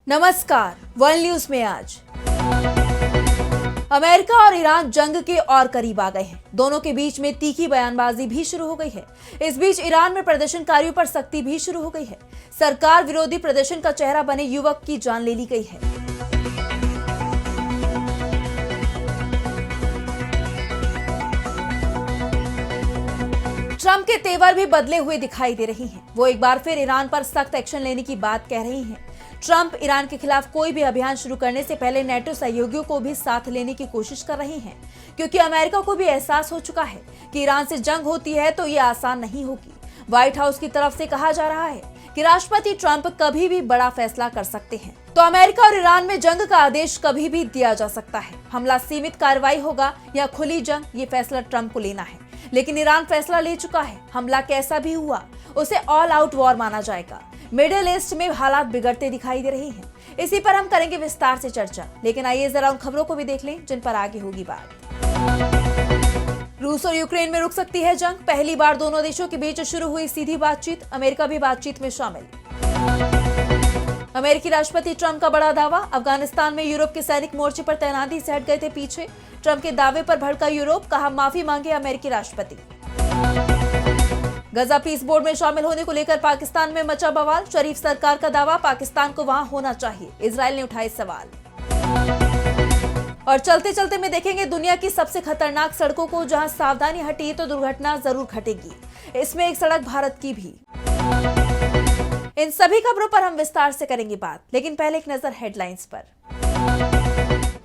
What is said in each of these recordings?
नमस्कार, world news में आज अमेरिका और ईरान जंग के और करीब आ गए हैं। दोनों के बीच में तीखी बयानबाजी भी शुरू हो गई है। इस बीच ईरान में प्रदर्शनकारियों पर सख्ती भी शुरू हो गई है। सरकार विरोधी प्रदर्शन का चेहरा बने युवक की जान ले ली गई है। ट्रंप के तेवर भी बदले हुए दिखाई दे रही हैं। वो एक बार फिर ईरान पर सख्त एक्शन लेने की बात कह रही हैं। ट्रंप ईरान के खिलाफ कोई भी अभियान शुरू करने से पहले नेटो सहयोगियों को भी साथ लेने की कोशिश कर रहे हैं, क्योंकि अमेरिका को भी एहसास हो चुका है कि ईरान से जंग होती है तो ये आसान नहीं होगी। व्हाइट हाउस की तरफ से कहा जा रहा है कि राष्ट्रपति ट्रंप कभी भी बड़ा फैसला कर सकते हैं, तो अमेरिका और ईरान में जंग का आदेश कभी भी दिया जा सकता है। हमला सीमित कार्रवाई होगा या खुली जंग, ये फैसला ट्रंप को लेना है। लेकिन ईरान फैसला ले चुका है। हमला कैसा भी हुआ उसे ऑल आउट वॉर माना जाएगा। मिडिल ईस्ट में हालात बिगड़ते दिखाई दे रहे हैं। इसी पर हम करेंगे विस्तार से चर्चा, लेकिन आइए जरा उन खबरों को भी देख लें जिन पर आगे होगी बात। रूस और यूक्रेन में रुक सकती है जंग। पहली बार दोनों देशों के बीच शुरू हुई सीधी बातचीत। अमेरिका भी बातचीत में शामिल। अमेरिकी राष्ट्रपति ट्रंप का बड़ा दावा। अफगानिस्तान में यूरोप के सैनिक मोर्चे पर तैनाती से हट गए थे पीछे। ट्रंप के दावे पर भड़का यूरोप, कहा माफी मांगे अमेरिकी राष्ट्रपति। गजा पीस बोर्ड में शामिल होने को लेकर पाकिस्तान में मचा बवाल। शरीफ सरकार का दावा, पाकिस्तान को वहां होना चाहिए। इजरायल ने उठाए सवाल। और चलते चलते में देखेंगे दुनिया की सबसे खतरनाक सड़कों को, जहां सावधानी हटी तो दुर्घटना जरूर घटेगी। इसमें एक सड़क भारत की भी। इन सभी खबरों पर हम विस्तार से करेंगे बात, लेकिन पहले एक नजर हेडलाइंस पर।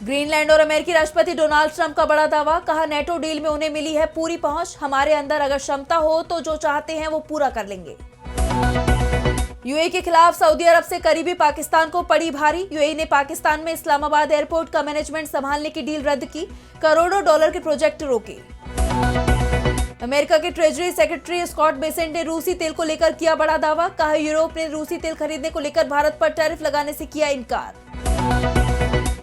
ग्रीनलैंड और अमेरिकी राष्ट्रपति डोनाल्ड ट्रंप का बड़ा दावा, कहा नेटो डील में उन्हें मिली है पूरी पहुंच। हमारे अंदर अगर क्षमता हो तो जो चाहते हैं वो पूरा कर लेंगे। यूएई के खिलाफ सऊदी अरब से करीबी पाकिस्तान को पड़ी भारी। यूएई ने पाकिस्तान में इस्लामाबाद एयरपोर्ट का मैनेजमेंट संभालने की डील रद्द की। करोड़ों डॉलर के प्रोजेक्ट रोके। अमेरिका के ट्रेजरी सेक्रेटरी स्कॉट बेसेंट ने रूसी तेल को लेकर किया बड़ा दावा। कहा यूरोप ने रूसी तेल खरीदने को लेकर भारत पर टैरिफ लगाने से किया इनकार।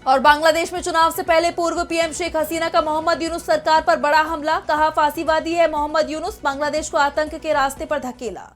और बांग्लादेश में चुनाव से पहले पूर्व पीएम शेख हसीना का मोहम्मद यूनुस सरकार पर बड़ा हमला। कहा फांसीवादी है मोहम्मद यूनुस, बांग्लादेश को आतंक के रास्ते पर धकेला।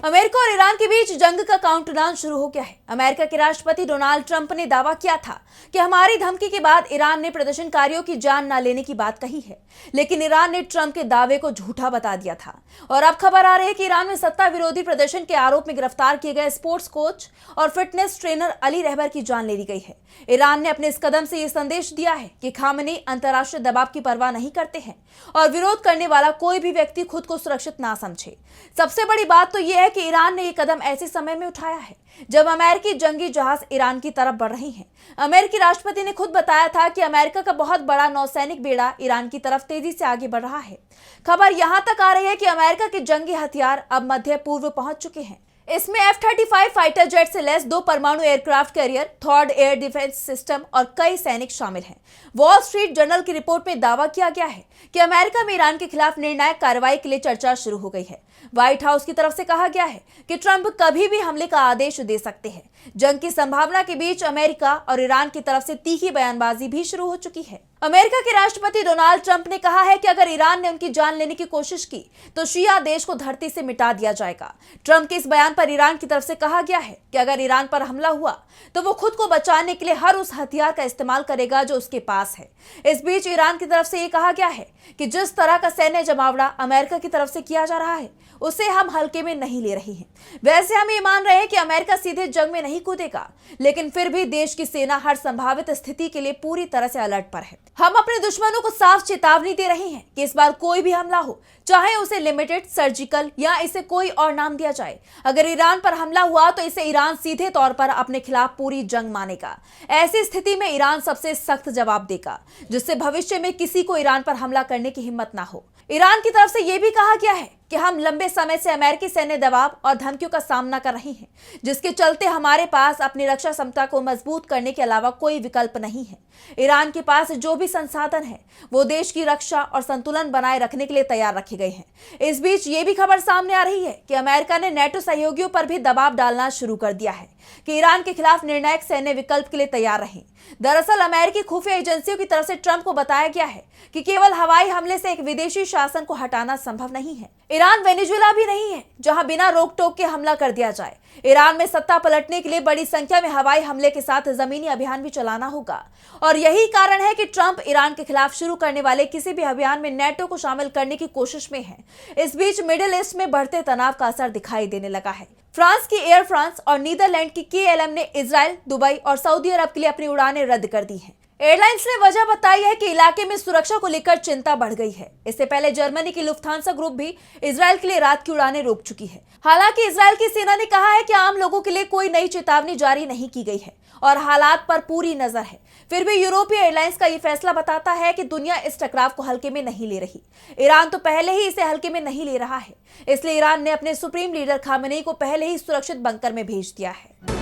अमेरिका और ईरान के बीच जंग का काउंटडाउन शुरू हो गया है। अमेरिका के राष्ट्रपति डोनाल्ड ट्रंप ने दावा किया था कि हमारी धमकी के बाद ईरान ने प्रदर्शनकारियों की जान न लेने की बात कही है, लेकिन ईरान ने ट्रंप के दावे को झूठा बता दिया था। और अब खबर आ रही है कि ईरान में सत्ता विरोधी प्रदर्शन के आरोप में गिरफ्तार किए गए स्पोर्ट्स कोच और फिटनेस ट्रेनर अली रहबर की जान ले ली गई है। ईरान ने अपने इस कदम से यह संदेश दिया है कि खामेनी अंतर्राष्ट्रीय दबाव की परवाह नहीं करते हैं और विरोध करने वाला कोई भी व्यक्ति खुद को सुरक्षित ना समझे। सबसे बड़ी बात तो यह है कि ईरान ने यह कदम ऐसे समय में उठाया है जब अमेरिकी जंगी जहाज ईरान की तरफ बढ़ रहे हैं। अमेरिकी राष्ट्रपति ने खुद बताया था कि अमेरिका का बहुत बड़ा नौसैनिक बेड़ा ईरान की तरफ तेजी से आगे बढ़ रहा है। खबर यहां तक आ रही है कि अमेरिका के जंगी हथियार अब मध्य पूर्व पहुंच चुके हैं। इसमें F-35 फाइटर जेट से लैस 2 परमाणु aircraft carrier, third air defence system और कई सैनिक शामिल हैं। वॉल स्ट्रीट जर्नल की रिपोर्ट में दावा किया गया है कि अमेरिका में ईरान के खिलाफ निर्णायक कार्रवाई के लिए चर्चा शुरू हो गई है। व्हाइट हाउस की तरफ से कहा गया है कि ट्रंप कभी भी हमले का आदेश दे सकते हैं। जंग की संभावना के बीच अमेरिका और ईरान की तरफ से तीखी बयानबाजी भी शुरू हो चुकी है। अमेरिका के राष्ट्रपति डोनाल्ड ट्रंप ने कहा है कि अगर ईरान ने उनकी जान लेने की कोशिश की तो शिया देश को धरती से मिटा दिया जाएगा। ट्रंप के इस बयान पर ईरान की तरफ से कहा गया है कि अगर ईरान पर हमला हुआ तो वो खुद को बचाने के लिए हर उस हथियार का इस्तेमाल करेगा जो उसके पास है। इस बीच ईरान की तरफ से ये कहा गया है कि जिस तरह का सैन्य जमावड़ा अमेरिका की तरफ से किया जा रहा है उसे हम हल्के में नहीं ले रहे हैं। वैसे हम ये मान रहे हैं कि अमेरिका सीधे जंग में नहीं कूदेगा, लेकिन फिर भी देश की सेना हर संभावित स्थिति के लिए पूरी तरह से अलर्ट पर है। हम अपने दुश्मनों को साफ चेतावनी दे रहे हैं कि इस बार कोई भी हमला हो, चाहे उसे लिमिटेड, सर्जिकल या इसे कोई और नाम दिया जाए, अगर ईरान पर हमला हुआ तो इसे ईरान सीधे तौर पर अपने खिलाफ पूरी जंग मानेगा। ऐसी स्थिति में ईरान सबसे सख्त जवाब देगा, जिससे भविष्य में किसी को ईरान पर हमला करने की हिम्मत ना हो। ईरान की तरफ से यह भी कहा गया है कि हम लंबे समय से अमेरिकी सैन्य दबाव और धमकियों का सामना कर रहे हैं, जिसके चलते हमारे पास अपनी रक्षा क्षमता को मजबूत करने के अलावा कोई विकल्प नहीं है। ईरान के पास जो भी संसाधन है वो देश की रक्षा और संतुलन बनाए रखने के लिए तैयार रखे गए हैं। इस बीच ये भी खबर सामने आ रही है कि अमेरिका ने नेटो सहयोगियों पर भी दबाव डालना शुरू कर दिया है। कि ईरान के खिलाफ निर्णायक सैन्य विकल्प के लिए तैयार रहें। दरअसल अमेरिकी खुफिया एजेंसियों की तरफ से ट्रंप को बताया गया है कि केवल हवाई हमले से एक विदेशी शासन को हटाना संभव नहीं है। ईरान वेनेजुएला भी नहीं है जहां बिना रोक टोक के हमला कर दिया जाए। ईरान में सत्ता पलटने के लिए बड़ी संख्या में हवाई हमले के साथ जमीनी अभियान भी चलाना होगा और यही कारण है कि ट्रंप ईरान के खिलाफ शुरू करने वाले किसी भी अभियान में नेटो को शामिल करने की कोशिश में है। इस बीच मिडिल ईस्ट में बढ़ते तनाव का असर दिखाई देने लगा है। फ्रांस की एयर फ्रांस और नीदरलैंड की KLM ने इजराइल, दुबई और सऊदी अरब के लिए अपनी उड़ानें रद्द कर दी हैं। एयरलाइंस ने वजह बताई है कि इलाके में सुरक्षा को लेकर चिंता बढ़ गई है। इससे पहले जर्मनी की लुफ्थांसा ग्रुप भी इजराइल के लिए रात की उड़ानें रोक चुकी है। हालांकि इजराइल की सेना ने कहा है कि आम लोगों के लिए कोई नई चेतावनी जारी नहीं की गई है और हालात पर पूरी नजर है। फिर भी यूरोपीय एयरलाइंस का ये फैसला बताता है कि दुनिया इस टकराव को हल्के में नहीं ले रही। ईरान तो पहले ही इसे हल्के में नहीं ले रहा है, इसलिए ईरान ने अपने सुप्रीम लीडर खामेनेई को पहले ही सुरक्षित बंकर में भेज दिया है।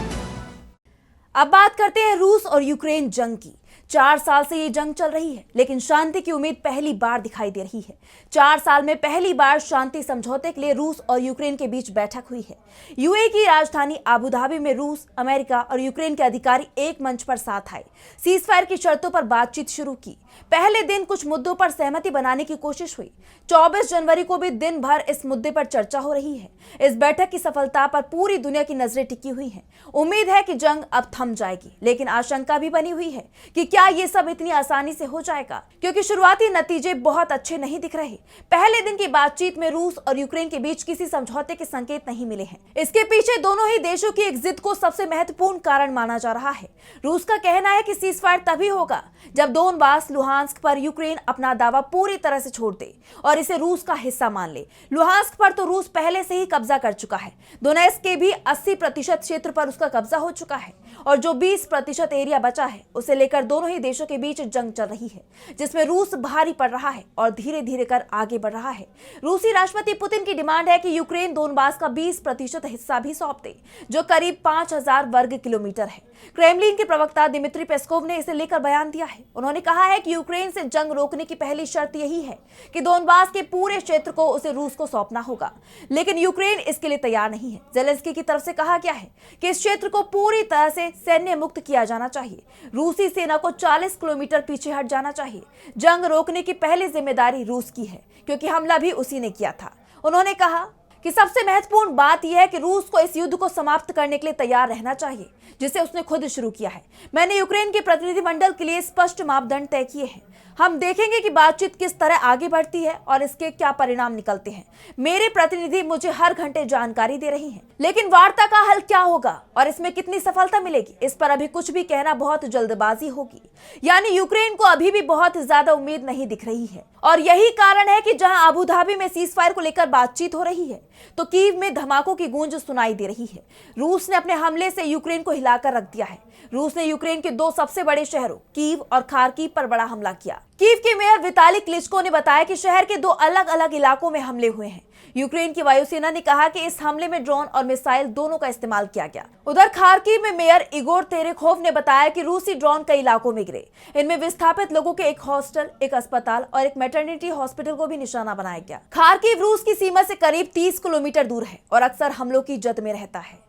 अब बात करते हैं रूस और यूक्रेन जंग की। 4 साल से ये जंग चल रही है, लेकिन शांति की उम्मीद पहली बार दिखाई दे रही है। 4 साल में पहली बार शांति समझौते के लिए रूस और यूक्रेन के बीच बैठक हुई है। यूएई की राजधानी अबू धाबी में रूस, अमेरिका और यूक्रेन के अधिकारी एक मंच पर साथ आए, सीजफायर की शर्तों पर बातचीत शुरू की। पहले दिन कुछ मुद्दों पर सहमति बनाने की कोशिश हुई। 24 जनवरी को भी दिन भर इस मुद्दे पर चर्चा हो रही है। इस बैठक की सफलता पर पूरी दुनिया की नजरें टिकी हुई हैं। उम्मीद है कि जंग अब थम जाएगी, लेकिन आशंका भी बनी हुई है कि क्या ये सब इतनी आसानी से हो जाएगा, क्योंकि शुरुआती नतीजे बहुत अच्छे नहीं दिख रहे। पहले दिन की बातचीत में रूस और यूक्रेन के बीच किसी समझौते के संकेत नहीं मिले हैं। इसके पीछे दोनों ही देशों की एक जिद को सबसे महत्वपूर्ण कारण माना जा रहा है। रूस का कहना है कि सीजफायर तभी होगा जब दोनबास, लुहांस्क पर यूक्रेन अपना दावा पूरी तरह से छोड़ दे और इसे रूस का हिस्सा मान ले। लुहांस्क पर तो रूस पहले से ही कब्जा कर चुका है। दोनेत्स्क के भी 80% क्षेत्र पर उसका कब्जा हो चुका है और जो 20% एरिया बचा है उसे लेकर दोनों ही देशों के बीच जंग चल रही है, जिसमें रूस भारी पड़ रहा है और धीरे धीरे कर आगे बढ़ रहा है। रूसी राष्ट्रपति पुतिन की डिमांड है कि यूक्रेन दोनबास का 20% हिस्सा भी सौंप दे, जो करीब 5000 वर्ग किलोमीटर है। क्रेमलिन के प्रवक्ता दिमित्री पेस्कोव ने इसे लेकर बयान दिया है। उन्होंने कहा है कि यूक्रेन से जंग रोकने की पहली शर्त यही है कि दोनबास के पूरे क्षेत्र को उसे रूस को सौंपना होगा, लेकिन यूक्रेन इसके लिए तैयार नहीं है। जेलेंस्की की तरफ से कहा गया है कि इस क्षेत्र को पूरी तरह से सैन्य मुक्त किया जाना चाहिए। रूसी सेना को 40 किलोमीटर पीछे हट जाना चाहिए। जंग रोकने की पहली जिम्मेदारी रूस की है, क्योंकि हमला भी उसी ने किया था। उन्होंने कहा कि सबसे महत्वपूर्ण बात यह है कि रूस को इस युद्ध को समाप्त करने के लिए तैयार रहना चाहिए, जिसे उसने खुद शुरू किया है। मैंने यूक्रेन के प्रतिनिधिमंडल के लिए स्पष्ट मापदंड तय किए हैं। हम देखेंगे कि बातचीत किस तरह आगे बढ़ती है और इसके क्या परिणाम निकलते हैं। मेरे प्रतिनिधि मुझे हर घंटे जानकारी दे रही हैं, लेकिन वार्ता का हल क्या होगा और इसमें कितनी सफलता मिलेगी, इस पर अभी कुछ भी कहना बहुत जल्दबाजी होगी। यानी यूक्रेन को अभी भी बहुत ज्यादा उम्मीद नहीं दिख रही है और यही कारण है कि जहां अबू धाबी में सीजफायर को लेकर बातचीत हो रही है, तो कीव में धमाकों की गूंज सुनाई दे रही है। रूस ने अपने हमले से यूक्रेन को हिलाकर रख दिया है। रूस ने यूक्रेन के 2 सबसे बड़े शहरों कीव और खार्किव पर बड़ा हमला किया। कीव के मेयर विताली क्लिचको ने बताया कि शहर के 2 अलग अलग इलाकों में हमले हुए हैं। यूक्रेन की वायुसेना ने कहा कि इस हमले में ड्रोन और मिसाइल दोनों का इस्तेमाल किया गया। उधर खार्किव में मेयर इगोर तेरेखोव ने बताया कि रूसी ड्रोन कई इलाकों में गिरे। इनमें विस्थापित लोगों के एक हॉस्टल, एक अस्पताल और एक मैटरनिटी हॉस्पिटल को भी निशाना बनाया गया। खार्किव रूस की सीमा से करीब 30 किलोमीटर दूर है और अक्सर हमलों की जद में रहता है।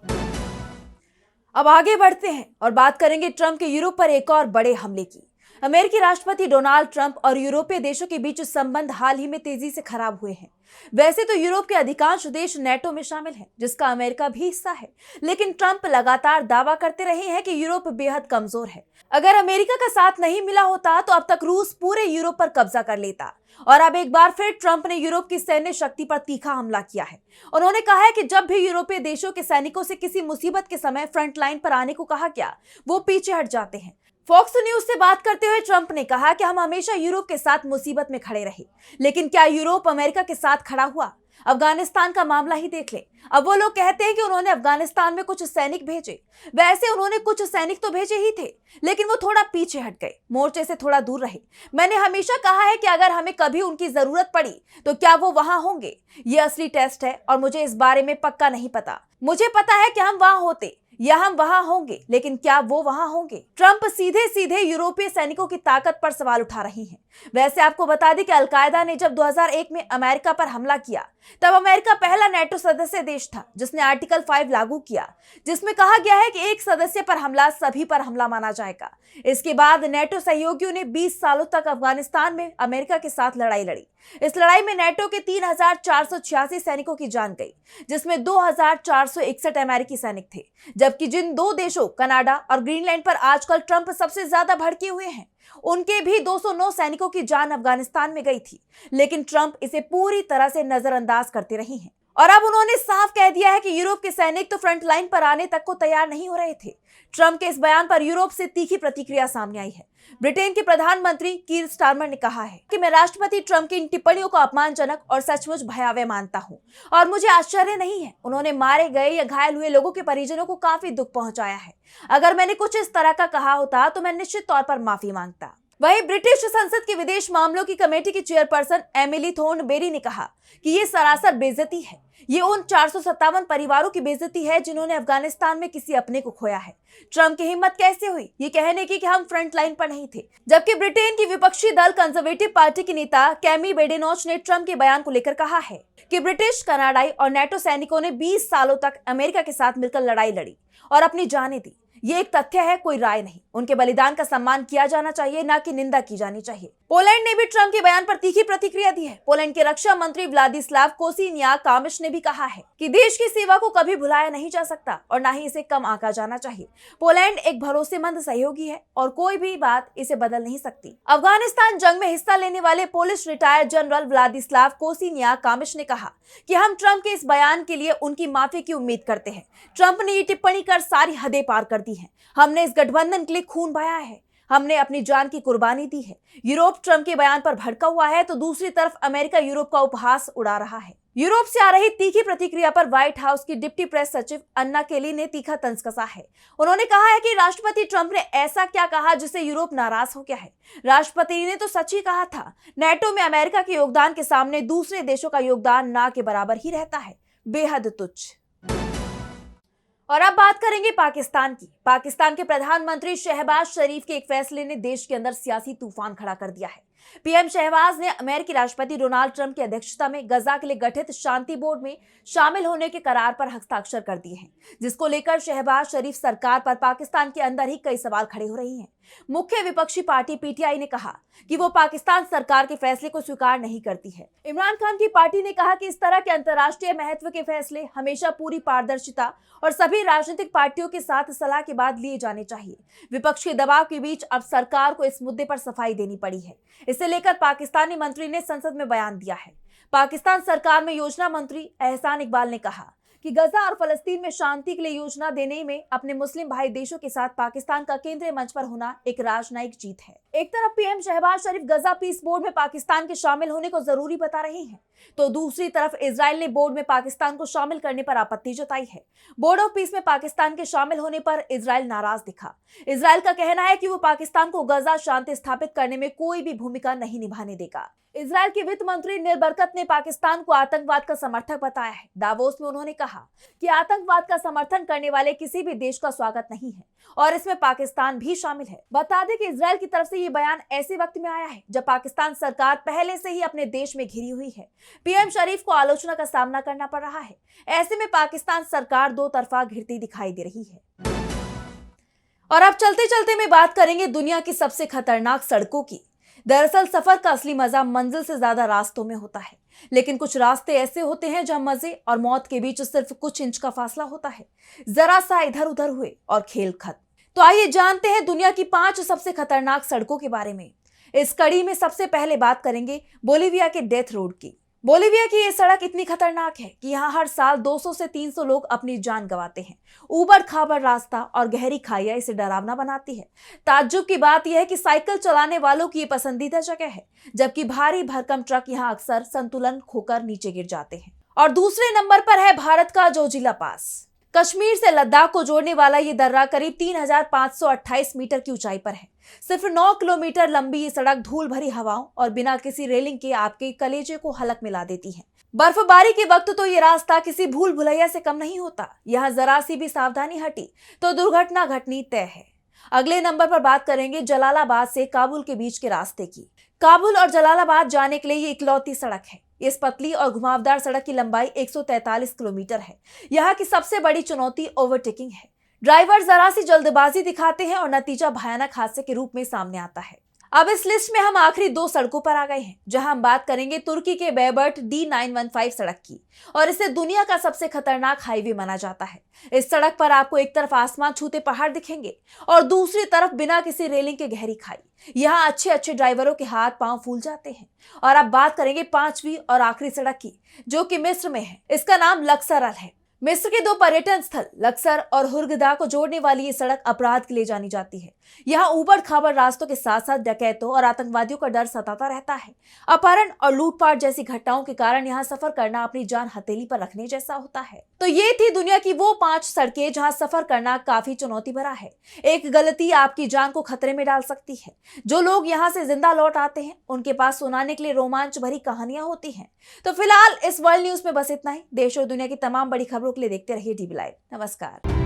अब आगे बढ़ते हैं और बात करेंगे ट्रंप के यूरोप पर एक और बड़े हमले की। अमेरिकी राष्ट्रपति डोनाल्ड ट्रंप और यूरोपीय देशों के बीच संबंध हाल ही में तेजी से खराब हुए हैं। वैसे तो यूरोप के अधिकांश देश नेटो में शामिल हैं, जिसका अमेरिका भी हिस्सा है, लेकिन ट्रंप लगातार दावा करते रहे हैं कि यूरोप बेहद कमजोर है। अगर अमेरिका का साथ नहीं मिला होता तो अब तक रूस पूरे यूरोप पर कब्जा कर लेता। और अब एक बार फिर ट्रंप ने यूरोप की सैन्य शक्ति पर तीखा हमला किया है। उन्होंने कहा है कि जब भी यूरोपीय देशों के सैनिकों से किसी मुसीबत के समय फ्रंट लाइन पर आने को कहा गया, वो पीछे हट जाते हैं। फॉक्स न्यूज से बात करते हुए ट्रंप ने कहा कि हम हमेशा यूरोप के साथ मुसीबत में खड़े रहे, लेकिन क्या यूरोप अमेरिका के साथ खड़ा हुआ? अफगानिस्तान का मामला ही देख ले। अब वो लोग कहते हैं कि उन्होंने अफगानिस्तान में कुछ सैनिक भेजे। वैसे उन्होंने कुछ सैनिक तो भेजे ही थे, लेकिन वो थोड़ा पीछे हट गए, मोर्चे से थोड़ा दूर रहे। मैंने हमेशा कहा है कि अगर हमें कभी उनकी जरूरत पड़ी तो क्या वो वहां होंगे? ये असली टेस्ट है और मुझे इस बारे में पक्का नहीं पता। मुझे पता है कि हम वहां होते या हम वहां होंगे, लेकिन क्या वो वहां होंगे? ट्रंप सीधे सीधे यूरोपीय सैनिकों की ताकत पर सवाल उठा रही हैं। वैसे आपको बता दें कि अलकायदा ने जब 2001 में अमेरिका पर हमला किया, तब अमेरिका पहला नेटो सदस्य देश था जिसने आर्टिकल 5 लागू किया, जिसमें कहा गया है कि एक सदस्य पर हमला सभी पर हमला माना जाएगा। इसके बाद नेटो सहयोगियों ने 20 सालों तक अफगानिस्तान में अमेरिका के साथ लड़ाई लड़ी। इस लड़ाई में नेटो के 3,486 सैनिकों की जान गई, जिसमें 2,461 अमेरिकी सैनिक थे, जबकि जिन दो देशों कनाडा और ग्रीनलैंड पर आजकल ट्रंप सबसे ज्यादा भड़के हुए हैं, उनके भी 209 सैनिकों की जान अफगानिस्तान में गई थी, लेकिन ट्रंप इसे पूरी तरह से नजरअंदाज करते रहे हैं। और अब उन्होंने साफ कह दिया है कि यूरोप के सैनिक तो फ्रंट लाइन पर आने तक को तैयार नहीं हो रहे थे। ट्रंप के इस बयान पर यूरोप से तीखी प्रतिक्रिया सामने आई है। ब्रिटेन के प्रधानमंत्री कीर स्टारमर ने कहा है कि मैं राष्ट्रपति ट्रंप की इन टिप्पणियों को अपमानजनक और सचमुच भयावह मानता हूं, और मुझे आश्चर्य नहीं है। उन्होंने मारे गए या घायल हुए लोगों के परिजनों को काफी दुख पहुंचाया है। अगर मैंने कुछ इस तरह का कहा होता तो मैं निश्चित तौर पर माफी मांगता। वहीं ब्रिटिश संसद की विदेश मामलों की कमेटी की चेयरपर्सन एमिली थोर्नबेरी ने कहा कि ये सरासर बेइज्जती है। ये उन 457 परिवारों की बेइज्जती है जिन्होंने अफगानिस्तान में किसी अपने को खोया है। ट्रंप की हिम्मत कैसे हुई ये कहने की कि हम फ्रंट लाइन पर नहीं थे। जबकि ब्रिटेन की विपक्षी दल कंजर्वेटिव पार्टी की नेता कैमी बेडेनॉच ने ट्रंप के बयान को लेकर कहा है कि ब्रिटिश, कनाडाई और नेटो सैनिकों ने 20 सालों तक अमेरिका के साथ मिलकर लड़ाई लड़ी और अपनी जानें दी। ये एक तथ्य है, कोई राय नहीं। उनके बलिदान का सम्मान किया जाना चाहिए, ना कि निंदा की जानी चाहिए। पोलैंड ने भी ट्रंप के बयान पर तीखी प्रतिक्रिया दी है। पोलैंड के रक्षा मंत्री व्लादिस्लाव कोसिनियाक-कामिश ने भी कहा है कि देश की सेवा को कभी भुलाया नहीं जा सकता और ना ही इसे कम आंका जाना चाहिए। पोलैंड एक भरोसेमंद सहयोगी है और कोई भी बात इसे बदल नहीं सकती। अफगानिस्तान जंग में हिस्सा लेने वाले पोलिश रिटायर्ड जनरल व्लादिस्लाव कोसिनियाक-कामिश ने कहा कि हम ट्रंप के इस बयान के लिए उनकी माफी की उम्मीद करते हैं। ट्रंप ने ये टिप्पणी कर सारी हदें पार कर दी है। हमने इस गठबंधन के लिए खून बहाया है, हमने अपनी जान की कुर्बानी दी है। यूरोप ट्रंप के बयान पर भड़का हुआ है तो दूसरी तरफ अमेरिका यूरोप का उपहास उड़ा रहा है। यूरोप से आ रही तीखी प्रतिक्रिया पर व्हाइट हाउस की डिप्टी प्रेस सचिव अन्ना केली ने तीखा तंज कसा है। उन्होंने कहा है कि राष्ट्रपति ट्रंप ने ऐसा क्या कहा जिससे यूरोप नाराज हो गया है। राष्ट्रपति ने तो सच ही कहा था। नेटो में अमेरिका के योगदान के सामने दूसरे देशों का योगदान ना के बराबर ही रहता है, बेहद तुच्छ। और अब बात करेंगे पाकिस्तान की। पाकिस्तान के प्रधानमंत्री शहबाज शरीफ के एक फैसले ने देश के अंदर सियासी तूफान खड़ा कर दिया है। पीएम शहबाज ने अमेरिकी राष्ट्रपति डोनाल्ड ट्रंप की अध्यक्षता में गजा के लिए गठित शांति बोर्ड में शामिल होने के करार पर हस्ताक्षर कर दिए हैं, जिसको लेकर शहबाज शरीफ सरकार पर पाकिस्तान के अंदर ही कई सवाल खड़े हो रहे हैं। मुख्य विपक्षी पार्टी पीटीआई ने कहा कि वो पाकिस्तान सरकार के फैसले को स्वीकार नहीं करती है। इमरान खान की पार्टी ने कहा कि इस तरह के अंतर्राष्ट्रीय महत्व के फैसले हमेशा पूरी पारदर्शिता और सभी राजनीतिक पार्टियों के साथ सलाह के बाद लिए जाने चाहिए। विपक्ष के दबाव के बीच अब सरकार को इस मुद्दे पर सफाई देनी पड़ी है। इसे लेकर पाकिस्तानी मंत्री ने संसद में बयान दिया है। पाकिस्तान सरकार में योजना मंत्री एहसान इकबाल ने कहा कि गजा और फलस्तीन में शांति के लिए योजना देने में अपने मुस्लिम भाई देशों के साथ पाकिस्तान का केंद्रीय मंच पर होना एक राजनयिक जीत है। एक तरफ पीएम शहबाज शरीफ गजा पीस बोर्ड में पाकिस्तान के शामिल होने को जरूरी बता रहे हैं, तो दूसरी तरफ इजराइल ने बोर्ड में पाकिस्तान को शामिल करने पर आपत्ति जताई है। बोर्ड ऑफ पीस में पाकिस्तान के शामिल होने पर इजराइल नाराज दिखा। इजराइल का कहना है कि वो पाकिस्तान को गजा शांति स्थापित करने में कोई भी भूमिका नहीं निभाने देगा। इजराइल के वित्त मंत्री नीर बरकत ने पाकिस्तान को आतंकवाद का समर्थक बताया है। दावोस में उन्होंने कहा कि आतंकवाद का समर्थन करने वाले किसी भी देश का स्वागत नहीं है और इसमें पाकिस्तान भी शामिल है। बता दें कि इजराइल की तरफ से ये बयान ऐसे वक्त में आया है जब पाकिस्तान सरकार पहले से ही अपने देश में घिरी हुई है। पीएम शरीफ को आलोचना का सामना करना पड़ रहा है। ऐसे में पाकिस्तान सरकार दो तरफा घिरती दिखाई दे रही है। और अब चलते चलते में बात करेंगे दुनिया की सबसे खतरनाक सड़कों की। दरअसल सफर का असली मजा मंजिल से ज्यादा रास्तों में होता है, लेकिन कुछ रास्ते ऐसे होते हैं जहां मजे और मौत के बीच सिर्फ कुछ इंच का फासला होता है। जरा सा इधर उधर हुए और खेल खत्म। तो आइए जानते हैं दुनिया की 5 सबसे खतरनाक सड़कों के बारे में। इस कड़ी में सबसे पहले बात करेंगे बोलीविया के डेथ रोड की। बोलीविया की ये सड़क इतनी खतरनाक है कि यहाँ हर साल 200 से 300 लोग अपनी जान गंवाते हैं। ऊबड़ खाबड़ रास्ता और गहरी खाइयां इसे डरावना बनाती है। ताज्जुब की बात यह है कि साइकिल चलाने वालों की ये पसंदीदा जगह है, जबकि भारी भरकम ट्रक यहाँ अक्सर संतुलन खोकर नीचे गिर जाते हैं। और दूसरे नंबर पर है भारत का जोजिला पास। कश्मीर से लद्दाख को जोड़ने वाला ये दर्रा करीब 3,528 मीटर की ऊंचाई पर है। सिर्फ 9 किलोमीटर लंबी ये सड़क धूल भरी हवाओं और बिना किसी रेलिंग के आपके कलेजे को हलक मिला देती है। बर्फबारी के वक्त तो ये रास्ता किसी भूल भुलैया से कम नहीं होता। यहाँ जरा सी भी सावधानी हटी तो दुर्घटना घटनी तय है। अगले नंबर पर बात करेंगे जलालाबाद से काबुल के बीच के रास्ते की। काबुल और जलालाबाद जाने के लिए ये इकलौती सड़क है। इस पतली और घुमावदार सड़क की लंबाई 143 किलोमीटर है। यहाँ की सबसे बड़ी चुनौती ओवरटेकिंग है। ड्राइवर जरा सी जल्दबाजी दिखाते हैं और नतीजा भयानक हादसे के रूप में सामने आता है। अब इस लिस्ट में हम आखिरी 2 सड़कों पर आ गए हैं, जहां हम बात करेंगे तुर्की के बेबर्ट D915 सड़क की, और इसे दुनिया का सबसे खतरनाक हाईवे माना जाता है। इस सड़क पर आपको एक तरफ आसमान छूते पहाड़ दिखेंगे और दूसरी तरफ बिना किसी रेलिंग के गहरी खाई। यहाँ अच्छे ड्राइवरों के हाथ पांव फूल जाते हैं। और अब बात करेंगे 5वीं और आखिरी सड़क की, जो कि मिस्र में है। इसका नाम लक्सर अल है। मिस्र के 2 पर्यटन स्थल लक्सर और हुर्गदा को जोड़ने वाली ये सड़क अपराध के लिए जानी जाती है। यहाँ ऊबड़ खाबड़ रास्तों के साथ साथ डकैतों और आतंकवादियों का डर सताता रहता है। अपहरण और लूटपाट जैसी घटनाओं के कारण यहाँ सफर करना अपनी जान हथेली पर रखने जैसा होता है। तो ये थी दुनिया की वो 5 सड़कें जहाँ सफर करना काफी चुनौती भरा है। एक गलती आपकी जान को खतरे में डाल सकती है। जो लोग यहाँ से जिंदा लौट आते हैं, उनके पास सुनाने के लिए रोमांच भरी कहानियां होती हैं। तो फिलहाल इस वर्ल्ड न्यूज में बस इतना ही। देश और दुनिया की तमाम बड़ी खबरों के लिए देखते रहिए DB लाइव। नमस्कार।